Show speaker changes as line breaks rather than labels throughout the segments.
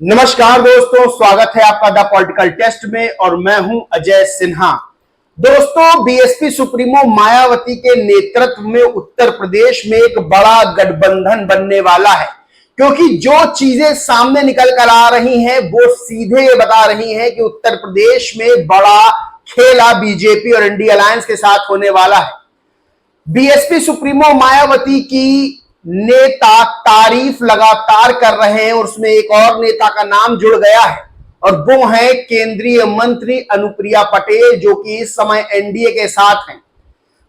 नमस्कार दोस्तों, स्वागत है आपका द पॉलिटिकल टेस्ट में और मैं हूं अजय सिन्हा। दोस्तों, बीएसपी सुप्रीमो मायावती के नेतृत्व में उत्तर प्रदेश में एक बड़ा गठबंधन बनने वाला है, क्योंकि जो चीजें सामने निकल कर आ रही हैं वो सीधे ये बता रही हैं कि उत्तर प्रदेश में बड़ा खेला बीजेपी और इंडिया अलायंस के साथ होने वाला है। बीएसपी सुप्रीमो मायावती की नेता तारीफ लगातार कर रहे हैं और उसमें एक और नेता का नाम जुड़ गया है और वो है केंद्रीय मंत्री अनुप्रिया पटेल, जो कि इस समय एनडीए के साथ हैं।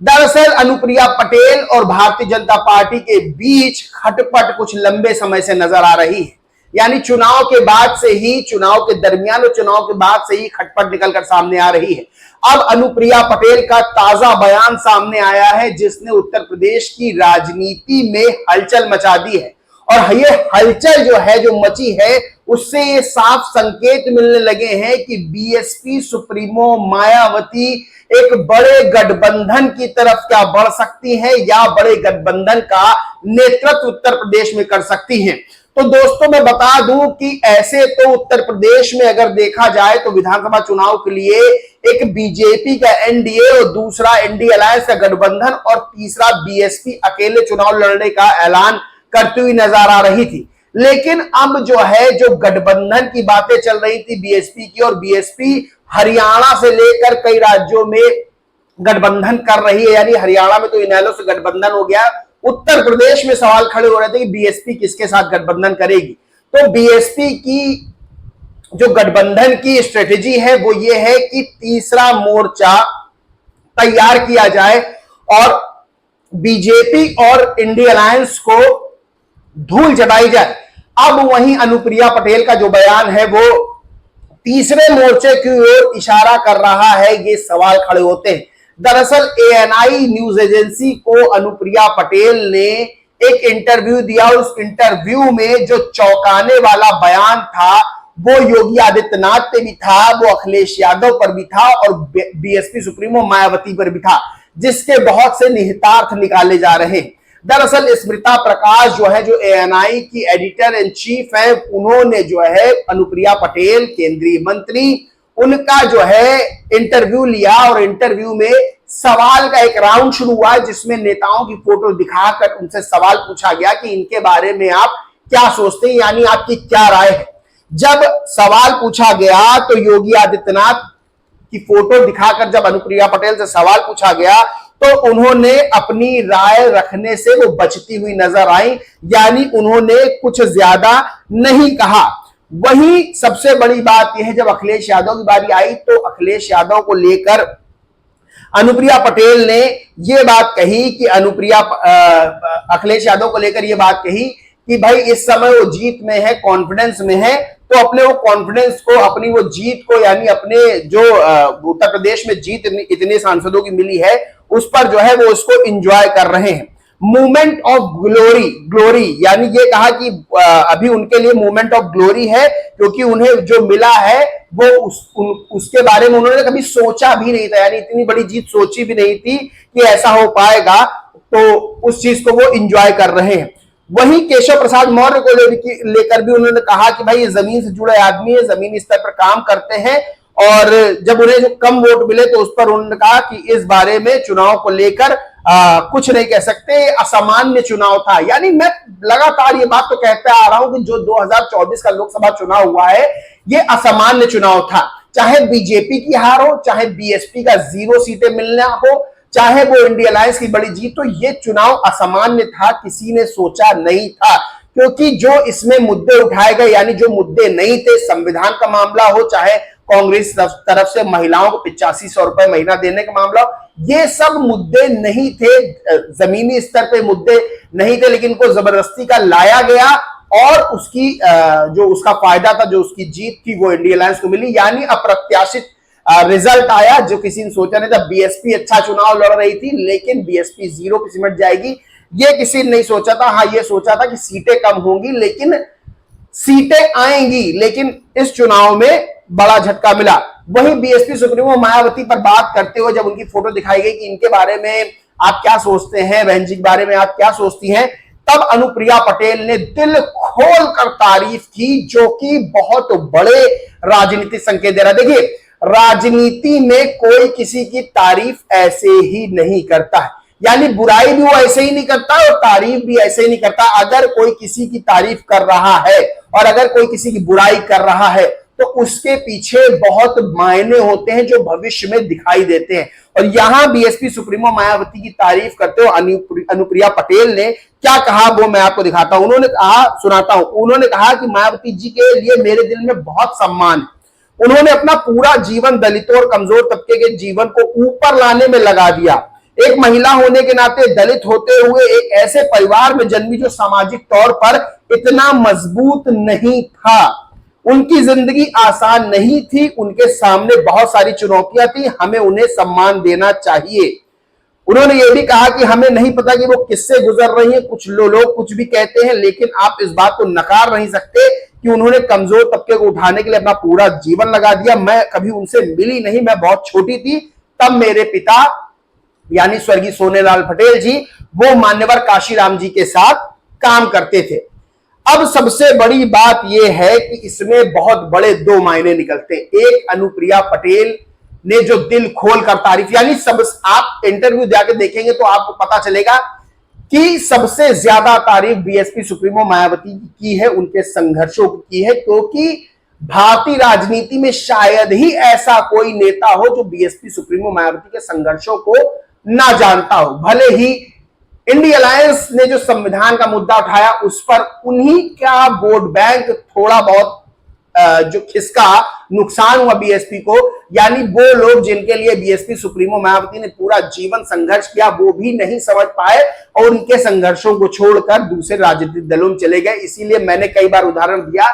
दरअसल अनुप्रिया पटेल और भारतीय जनता पार्टी के बीच खटपट कुछ लंबे समय से नजर आ रही है, यानी चुनाव के बाद से ही, चुनाव के दरमियान और चुनाव के बाद से ही खटपट निकलकर सामने आ रही है। अब अनुप्रिया पटेल का ताजा बयान सामने आया है जिसने उत्तर प्रदेश की राजनीति में हलचल मचा दी है और ये हलचल जो है, जो मची है, उससे ये साफ संकेत मिलने लगे हैं कि बीएसपी सुप्रीमो मायावती एक बड़े गठबंधन की तरफ क्या बढ़ सकती हैं या बड़े गठबंधन का नेतृत्व उत्तर प्रदेश में कर सकती हैं। तो दोस्तों, मैं बता दूं कि ऐसे तो उत्तर प्रदेश में अगर देखा जाए तो विधानसभा चुनाव के लिए एक बीजेपी का एनडीए और दूसरा इंडिया अलायंस का गठबंधन और तीसरा बीएसपी अकेले चुनाव लड़ने का ऐलान करती हुई नजर आ रही थी। लेकिन अब जो है, जो गठबंधन की बातें चल रही थी बीएसपी की, और बीएसपी हरियाणा से लेकर कई राज्यों में गठबंधन कर रही है, यानी हरियाणा में तो इनेलो से गठबंधन हो गया। उत्तर प्रदेश में सवाल खड़े हो रहे थे कि बीएसपी किसके साथ गठबंधन करेगी। तो बीएसपी की जो गठबंधन की स्ट्रेटेजी है वो ये है कि तीसरा मोर्चा तैयार किया जाए और बीजेपी और इंडिया अलायंस को धूल चटाई जाए। अब वहीं अनुप्रिया पटेल का जो बयान है वो तीसरे मोर्चे की ओर इशारा कर रहा है, ये सवाल खड़े होते हैं। दरअसल एएनआई न्यूज एजेंसी को अनुप्रिया पटेल ने एक इंटरव्यू दिया और उस इंटरव्यू में जो चौंकाने वाला बयान था वो योगी आदित्यनाथ पे भी था, वो अखिलेश यादव पर भी था और बीएसपी सुप्रीमो मायावती पर भी था, जिसके बहुत से निहितार्थ निकाले जा रहे हैं। दरअसल स्मृता प्रकाश जो है, जो एएनआई की एडिटर इन चीफ है, उन्होंने जो है अनुप्रिया पटेल केंद्रीय मंत्री, उनका जो है इंटरव्यू लिया और इंटरव्यू में सवाल का एक राउंड शुरू हुआ जिसमें नेताओं की फोटो दिखाकर उनसे सवाल पूछा गया कि इनके बारे में आप क्या सोचते हैं, यानी आपकी क्या राय है। जब सवाल पूछा गया तो योगी आदित्यनाथ की फोटो दिखाकर जब अनुप्रिया पटेल से सवाल पूछा गया तो उन्होंने अपनी राय रखने से वो बचती हुई नजर आई, यानी उन्होंने कुछ ज्यादा नहीं कहा। वहीं सबसे बड़ी बात यह है, जब अखिलेश यादव की बारी आई तो अखिलेश यादव को लेकर अनुप्रिया पटेल ने यह बात कही कि अखिलेश यादव को लेकर यह बात कही कि भाई इस समय वो जीत में है, कॉन्फिडेंस में है, तो अपने वो कॉन्फिडेंस को, अपनी वो जीत को, यानी अपने जो उत्तर प्रदेश में जीत इतने सांसदों की मिली है उस पर जो है वो उसको एंजॉय कर रहे हैं। मूवमेंट ऑफ ग्लोरी, यानी ये कहा कि अभी उनके लिए मूवमेंट ऑफ ग्लोरी है क्योंकि उन्हें जो मिला है वो उसके बारे में उन्होंने कभी सोचा भी नहीं था, यानी इतनी बड़ी जीत सोची भी नहीं थी कि ऐसा हो पाएगा, तो उस चीज को वो एंजॉय कर रहे हैं। वहीं केशव प्रसाद मौर्य को लेकर भी उन्होंने कहा कि भाई ये जमीन से जुड़े आदमी है, जमीनी स्तर पर काम करते हैं और जब उन्हें जो कम वोट मिले तो उस पर उन्होंने कहा कि इस बारे में चुनाव को लेकर कुछ नहीं कह सकते, असामान्य चुनाव था। यानी मैं लगातार ये बात तो कहते आ रहा हूं कि जो 2024 का लोकसभा चुनाव हुआ है ये असामान्य चुनाव था, चाहे बीजेपी की हार हो, चाहे बीएसपी का 0 सीटें मिलना हो, चाहे वो इंडिया अलायंस की बड़ी जीत हो, ये चुनाव असामान्य था, किसी ने सोचा नहीं था। क्योंकि जो इसमें मुद्दे उठाए गए, यानी जो मुद्दे नहीं थे, संविधान का मामला हो, चाहे कांग्रेस तरफ से महिलाओं को 8500 रुपए महीना देने का मामला, ये सब मुद्दे नहीं थे, जमीनी स्तर पे मुद्दे नहीं थे, लेकिन को जबरदस्ती का लाया गया और उसकी जो उसका फायदा था, जो उसकी जीत थी, वो इंडिया अलायंस को मिली। यानी अप्रत्याशित रिजल्ट आया जो किसी ने सोचा नहीं था। बीएसपी अच्छा चुनाव लड़ रही थी लेकिन बीएसपी 0 पे सिमट जाएगी, ये किसी ने नहीं सोचा था। हाँ, ये सोचा था कि सीटें कम होंगी लेकिन सीटें आएंगी, लेकिन इस चुनाव में बड़ा झटका मिला। वहीं बीएसपी सुप्रीमो मायावती पर बात करते हुए जब उनकी फोटो दिखाई गई कि इनके बारे में आप क्या सोचते हैं, बहन जी के बारे में आप क्या सोचती हैं, तब अनुप्रिया पटेल ने दिल खोल कर तारीफ की, जो कि बहुत बड़े राजनीतिक संकेत दे रहा है। देखिए, राजनीति में कोई किसी की तारीफ ऐसे ही नहीं करता है, यानी बुराई भी वो ऐसे ही नहीं करता और तारीफ भी ऐसे ही नहीं करता। अगर कोई किसी की तारीफ कर रहा है और अगर कोई किसी की बुराई कर रहा है तो उसके पीछे बहुत मायने होते हैं जो भविष्य में दिखाई देते हैं। और यहां बीएसपी सुप्रीमो मायावती की तारीफ करते हुए अनुप्रिया पटेल ने क्या कहा वो मैं आपको दिखाता हूं। उन्होंने कहा, सुनाता हूं। उन्होंने कहा कि मायावती जी के लिए मेरे दिल में बहुत सम्मान है। उन्होंने अपना पूरा जीवन दलितों और कमजोर तबके के जीवन को ऊपर लाने में लगा दिया। एक महिला होने के नाते, दलित होते हुए एक ऐसे परिवार में जन्मी जो सामाजिक तौर पर इतना मजबूत नहीं था। उनकी जिंदगी आसान नहीं थी, उनके सामने बहुत सारी चुनौतियां थी, हमें उन्हें सम्मान देना चाहिए। उन्होंने यह भी कहा कि हमें नहीं पता कि वो किससे गुजर रही हैं, कुछ लोग कुछ भी कहते हैं, लेकिन आप इस बात को नकार नहीं सकते कि उन्होंने कमजोर तबके को उठाने के लिए अपना पूरा जीवन लगा दिया। मैं कभी उनसे मिली नहीं, मैं बहुत छोटी थी, तब मेरे पिता यानी स्वर्गीय सोनेलाल पटेल जी वो मान्यवर काशीराम जी के साथ काम करते थे। अब सबसे बड़ी बात यह है कि इसमें बहुत बड़े दो मायने निकलते हैं। एक, अनुप्रिया पटेल ने जो दिल खोल कर तारीफ, यानी सब आप इंटरव्यू जाके देखेंगे तो आपको पता चलेगा कि सबसे ज्यादा तारीफ बीएसपी सुप्रीमो मायावती की है, उनके संघर्षों की है, क्योंकि भारतीय राजनीति में शायद ही ऐसा कोई नेता हो जो बीएसपी सुप्रीमो मायावती के संघर्षों को ना जानता हो। भले ही इंडिया अलायंस ने जो संविधान का मुद्दा उठाया उस पर उन्हीं का वोट बैंक थोड़ा बहुत जो खिसका, नुकसान हुआ बीएसपी को, यानी वो लोग जिनके लिए बीएसपी सुप्रीमो मायावती ने पूरा जीवन संघर्ष किया वो भी नहीं समझ पाए और उनके संघर्षों को छोड़कर दूसरे राजनीतिक दलों में चले गए। इसीलिए मैंने कई बार उदाहरण दिया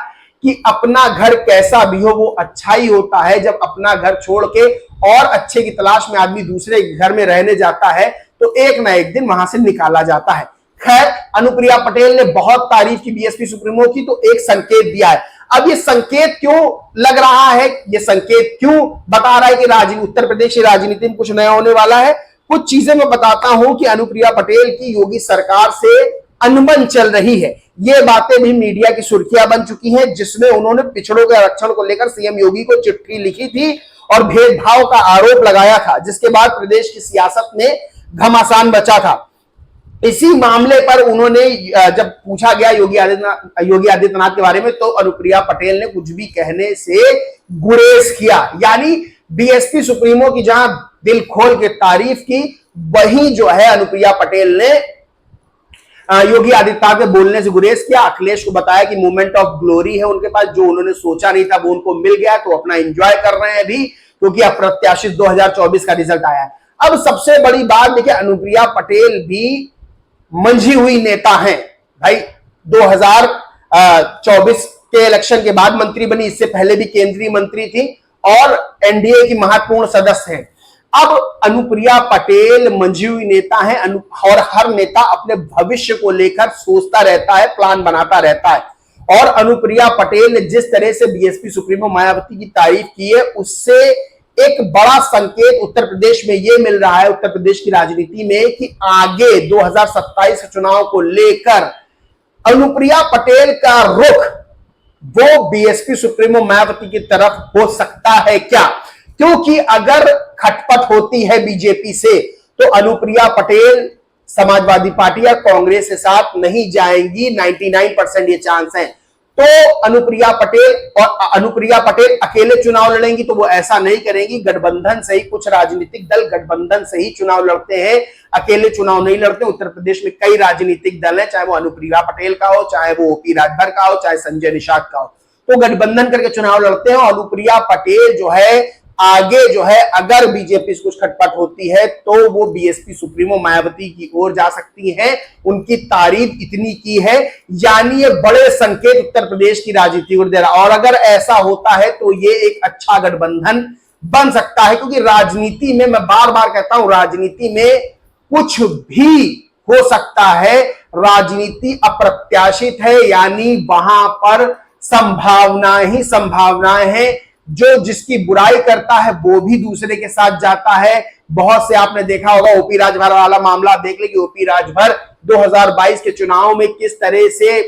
कि अपना घर कैसा भी हो वो अच्छा ही होता है। जब अपना घर छोड़ के और अच्छे की तलाश में आदमी दूसरे घर में रहने जाता है तो एक ना एक दिन वहां से निकाला जाता है। खैर, अनुप्रिया पटेल ने बहुत तारीफ की बीएसपी सुप्रीमो की, तो एक संकेत दिया है। अब ये संकेत क्यों लग रहा है, ये संकेत क्यों बता रहा है कि उत्तर प्रदेश की राजनीति में कुछ नया होने वाला है? कुछ चीजें मैं बताता हूं कि अनुप्रिया पटेल की योगी सरकार से अनबन चल रही है। ये बातें भी मीडिया की सुर्खियां बन चुकी हैं, जिसमें उन्होंने पिछड़ों के आरक्षण को लेकर सीएम योगी को चिट्ठी लिखी थी और भेदभाव का आरोप लगाया था, जिसके बाद प्रदेश की सियासत में घमासान बचा था। इसी मामले पर उन्होंने जब पूछा गया योगी आदित्यनाथ के बारे में तो अनुप्रिया पटेल ने कुछ भी कहने से गुरेज किया। यानी बीएसपी सुप्रीमो की जहां दिल खोल के तारीफ की, वहीं जो है अनुप्रिया पटेल ने योगी आदित्यनाथ के बोलने से गुरेज किया। अखिलेश को बताया कि मूवमेंट ऑफ ग्लोरी है उनके पास, जो उन्होंने सोचा नहीं था वो उनको मिल गया, तो अपना एंजॉय कर रहे हैं अभी, क्योंकि अप्रत्याशित 2024 का रिजल्ट आया है। अब सबसे बड़ी बात देखिए, अनुप्रिया पटेल भी मंझी हुई नेता हैं भाई। 2024 के इलेक्शन के बाद मंत्री बनी, इससे पहले भी केंद्रीय मंत्री थी और एनडीए की महत्वपूर्ण सदस्य हैं। अब अनुप्रिया पटेल मंझी हुई नेता है और हर नेता अपने भविष्य को लेकर सोचता रहता है, प्लान बनाता रहता है। और अनुप्रिया पटेल ने जिस तरह से बीएसपी सुप्रीमो मायावती की तारीफ की है, उससे एक बड़ा संकेत उत्तर प्रदेश में यह मिल रहा है, उत्तर प्रदेश की राजनीति में, कि आगे 2027 के चुनाव को लेकर अनुप्रिया पटेल का रुख वो बीएसपी सुप्रीमो मायावती की तरफ हो सकता है क्या? क्योंकि अगर खटपट होती है बीजेपी से तो अनुप्रिया पटेल समाजवादी पार्टी या कांग्रेस के साथ नहीं जाएंगी, 99% ये चांस है। तो अनुप्रिया पटेल अकेले चुनाव लड़ेंगी तो वो ऐसा नहीं करेंगी, गठबंधन से ही, कुछ राजनीतिक दल गठबंधन से ही चुनाव लड़ते हैं, अकेले चुनाव नहीं लड़ते। उत्तर प्रदेश में कई राजनीतिक दल हैं, चाहे वो अनुप्रिया पटेल का हो, चाहे वो ओपी राजभर का हो, चाहे संजय निषाद का हो, तो गठबंधन करके चुनाव लड़ते हैं। अनुप्रिया पटेल जो है आगे जो है, अगर बीजेपी से कुछ खटपट होती है तो वो बीएसपी सुप्रीमो मायावती की ओर जा सकती है। उनकी तारीफ इतनी की है, यानी ये बड़े संकेत उत्तर प्रदेश की राजनीति को दे रहा। और अगर ऐसा होता है तो ये एक अच्छा गठबंधन बन सकता है, क्योंकि राजनीति में, मैं बार बार कहता हूं, राजनीति में कुछ भी हो सकता है। राजनीति अप्रत्याशित है, यानी वहां पर संभावना ही संभावनाएं हैं। जो जिसकी बुराई करता है वो भी दूसरे के साथ जाता है। बहुत से आपने देखा होगा, ओपी राजभर वाला मामला देख ले कि ओपी राजभर 2022 के चुनाव में किस तरह से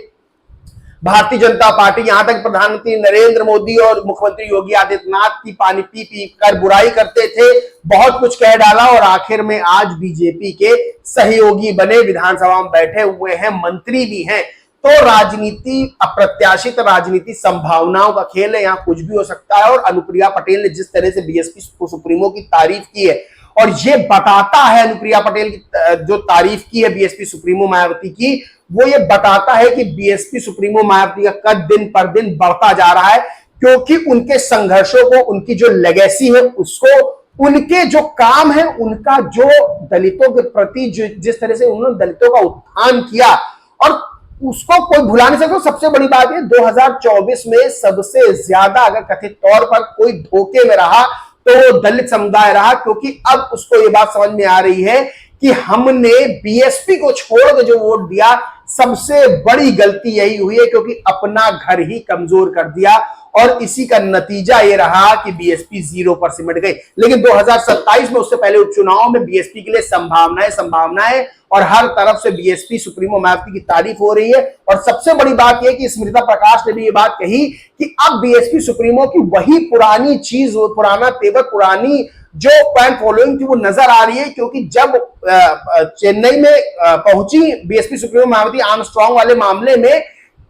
भारतीय जनता पार्टी, यहां तक प्रधानमंत्री नरेंद्र मोदी और मुख्यमंत्री योगी आदित्यनाथ की पानी पी पी कर बुराई करते थे, बहुत कुछ कह डाला और आखिर में आज बीजेपी के सहयोगी बने, विधानसभा में बैठे हुए हैं, मंत्री भी हैं। तो राजनीति, अप्रत्याशित राजनीति संभावनाओं का खेल है, यहां कुछ भी हो सकता है। और अनुप्रिया पटेल ने जिस तरह से बीएसपी सुप्रीमो की तारीफ की है, और ये बताता है, अनुप्रिया पटेल की जो तारीफ की है बीएसपी सुप्रीमो मायावती की, वो ये बताता है कि बीएसपी सुप्रीमो मायावती का कद दिन पर दिन बढ़ता जा रहा है, क्योंकि उनके संघर्षों को, उनकी जो लेगेसी है उसको, उनके जो काम है, उनका जो दलितों के प्रति जिस तरह से उन्होंने दलितों का उत्थान किया, और उसको कोई भुला नहीं सकता। सबसे बड़ी बात है 2024 में सबसे ज्यादा अगर कथित तौर पर कोई धोखे में रहा तो वो दलित समुदाय रहा, क्योंकि अब उसको ये बात समझ में आ रही है कि हमने बीएसपी को छोड़ के जो वोट दिया, सबसे बड़ी गलती यही हुई है, क्योंकि अपना घर ही कमजोर कर दिया, और इसी का नतीजा ये रहा कि बीएसपी 0 पर सिमट गई। लेकिन 2027 में, उससे पहले उपचुनाव में बीएसपी के लिए संभावनाएं और हर तरफ से बीएसपी सुप्रीमो मायावती की तारीफ हो रही है। और सबसे बड़ी बात यह कि स्मृता प्रकाश ने भी ये बात कही कि अब बीएसपी सुप्रीमो की वही पुरानी चीज, पुराना तेवर, पुरानी जो फैन फॉलोइंग थी वो नजर आ रही है। क्योंकि जब चेन्नई में पहुंची बीएसपी सुप्रीमो मायावती आर्मस्ट्रांग वाले मामले में,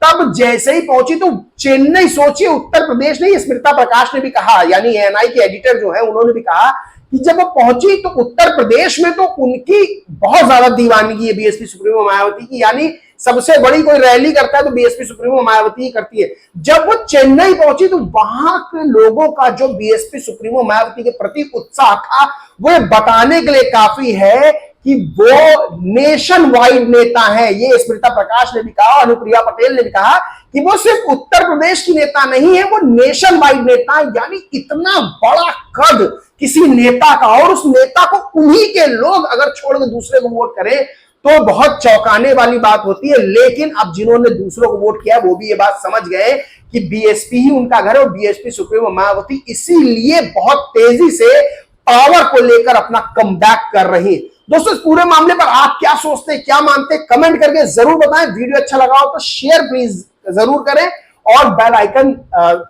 तब जैसे ही पहुंची तो चेन्नई, सोचिए उत्तर प्रदेश नहीं, स्मृता प्रकाश ने भी कहा, यानी एएनआई के एडिटर जो है उन्होंने भी कहा कि जब वो पहुंची तो उत्तर प्रदेश में तो उनकी बहुत ज्यादा दीवानगी है बीएसपी सुप्रीमो मायावती की, यानी सबसे बड़ी कोई रैली करता है तो बीएसपी सुप्रीमो मायावती ही करती है। जब वो चेन्नई पहुंची तो वहां के लोगों का जो बीएसपी सुप्रीमो मायावती के प्रति उत्साह था, वो बताने के लिए काफी है कि वो नेशन वाइड नेता है। ये स्मृता प्रकाश ने भी कहा, अनुप्रिया पटेल ने भी कहा कि वो सिर्फ उत्तर प्रदेश की नेता नहीं है, वो नेशन वाइड नेता है। यानी इतना बड़ा कद किसी नेता का, और उस नेता को उन्हीं के लोग अगर छोड़ के दूसरे को वोट करें तो बहुत चौंकाने वाली बात होती है। लेकिन अब जिन्होंने दूसरों को वोट किया वो भी ये बात समझ गए कि बीएसपी ही उनका घर है, और बीएसपी सुप्रीमो मायावती इसीलिए बहुत तेजी से पावर को लेकर अपना कमबैक कर रही है। दोस्तों, इस पूरे मामले पर आप क्या सोचते हैं, क्या मानते हैं, कमेंट करके जरूर बताएं। वीडियो अच्छा लगा हो तो शेयर प्लीज जरूर करें, और बेल आइकन,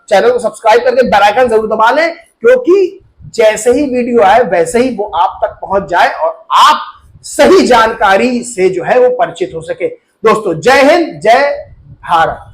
चैनल को सब्सक्राइब करके बेल आइकन जरूर दबा लें, क्योंकि जैसे ही वीडियो आए वैसे ही वो आप तक पहुंच जाए और आप सही जानकारी से जो है वो परिचित हो सके। दोस्तों, जय हिंद, जय भारत।